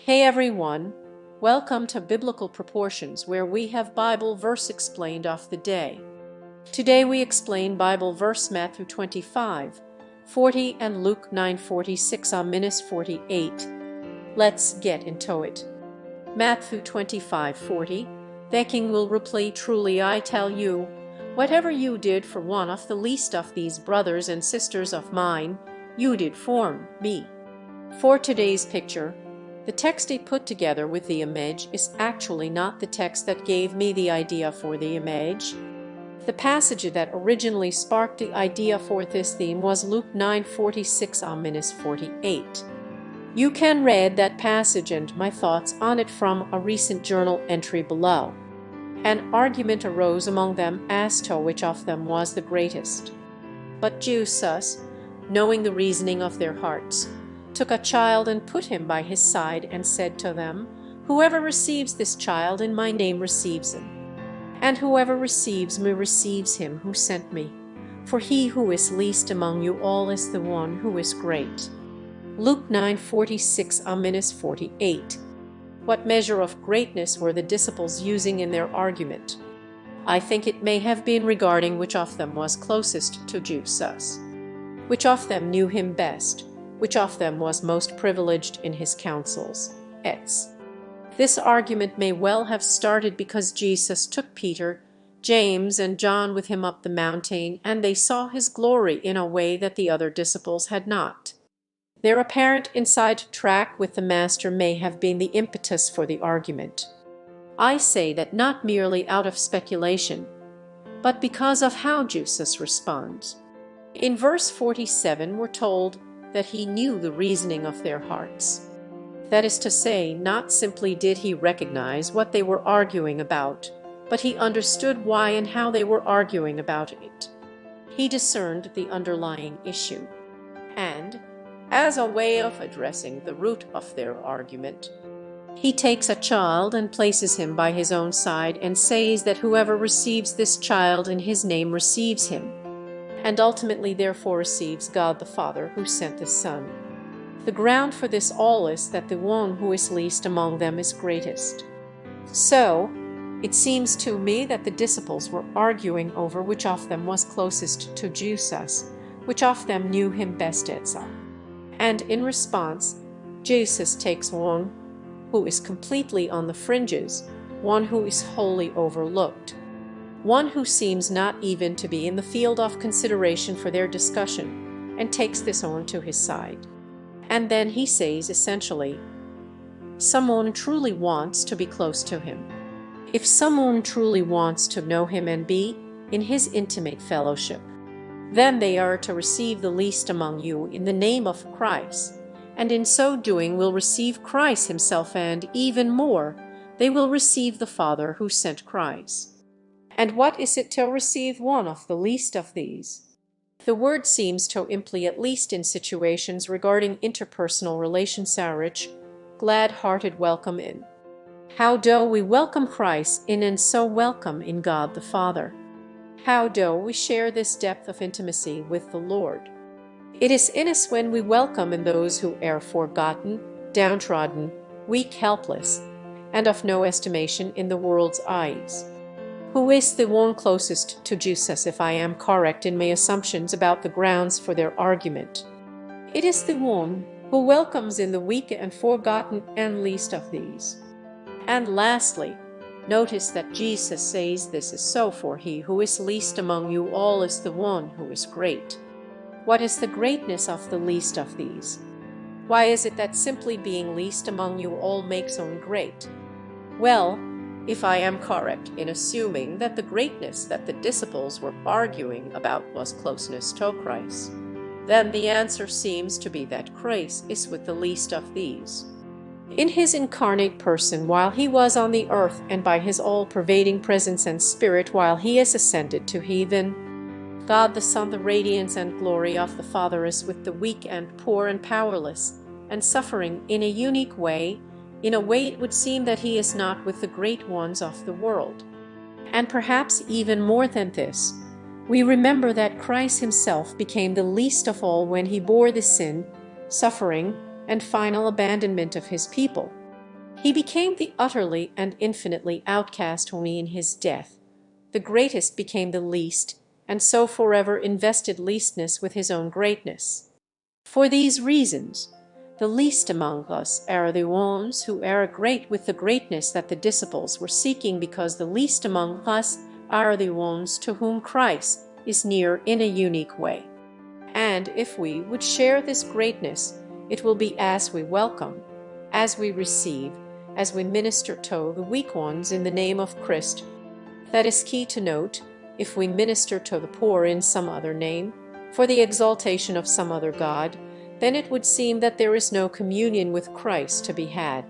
Hey everyone, welcome to Biblical Proportions, where we have Bible verse explained of the day. Today we explain Bible verse Matthew 25:40 and Luke 9:46-48. Let's get into it. Matthew 25:40, the king will reply, "Truly I tell you, whatever you did for one of the least of these brothers and sisters of mine, you did for me." For today's picture, the text I put together with the image is actually not the text that gave me the idea for the image. The passage that originally sparked the idea for this theme was Luke 9:46-48. You can read that passage and my thoughts on it from a recent journal entry below. An argument arose among them as to which of them was the greatest. But Jesus, knowing the reasoning of their hearts, took a child and put him by his side and said to them, "Whoever receives this child in my name receives him, and whoever receives me receives him who sent me. For he who is least among you all is the one who is great." Luke 9:46-48. What measure of greatness were the disciples using in their argument? I think it may have been regarding which of them was closest to Jesus, which of them knew him best, which of them was most privileged in his counsels, etc. This argument may well have started because Jesus took Peter, James, and John with him up the mountain, and they saw his glory in a way that the other disciples had not. Their apparent inside track with the Master may have been the impetus for the argument. I say that not merely out of speculation, but because of how Jesus responds. In verse 47 we're told that he knew the reasoning of their hearts. That is to say, not simply did he recognize what they were arguing about, but he understood why and how they were arguing about it. He discerned the underlying issue. And, as a way of addressing the root of their argument, he takes a child and places him by his own side and says that whoever receives this child in his name receives him, and ultimately therefore receives God the Father who sent the Son. The ground for this all is that the one who is least among them is greatest. So, it seems to me that the disciples were arguing over which of them was closest to Jesus, which of them knew him best, etc. And in response, Jesus takes one who is completely on the fringes, one who is wholly overlooked, one who seems not even to be in the field of consideration for their discussion, and takes this on to his side. And then he says essentially, someone truly wants to be close to him. If someone truly wants to know him and be in his intimate fellowship, then they are to receive the least among you in the name of Christ, and in so doing will receive Christ himself, and even more, they will receive the Father who sent Christ. And what is it to receive one of the least of these? The word seems to imply, at least in situations regarding interpersonal relations, a rich, glad-hearted welcome in. How do we welcome Christ in and so welcome in God the Father? How do we share this depth of intimacy with the Lord? It is in us when we welcome in those who are forgotten, downtrodden, weak, helpless, and of no estimation in the world's eyes. Who is the one closest to Jesus, if I am correct in my assumptions about the grounds for their argument? It is the one who welcomes in the weak and forgotten and least of these. And lastly, notice that Jesus says this is so, for he who is least among you all is the one who is great. What is the greatness of the least of these? Why is it that simply being least among you all makes one great? Well, if I am correct in assuming that the greatness that the disciples were arguing about was closeness to Christ, then the answer seems to be that Christ is with the least of these. In his incarnate person while he was on the earth, and by his all-pervading presence and spirit while he is ascended to heaven, God the Son, the radiance and glory of the Father, is with the weak and poor and powerless, and suffering in a unique way. In a way it would seem that he is not with the great ones of the world. And perhaps even more than this, we remember that Christ himself became the least of all when he bore the sin, suffering, and final abandonment of his people. He became the utterly and infinitely outcast whom in his death the greatest became the least, and so forever invested leastness with his own greatness. For these reasons, the least among us are the ones who are great with the greatness that the disciples were seeking, because the least among us are the ones to whom Christ is near in a unique way. And if we would share this greatness, it will be as we welcome, as we receive, as we minister to the weak ones in the name of Christ. That is key to note. If we minister to the poor in some other name, for the exaltation of some other god, then it would seem that there is no communion with Christ to be had.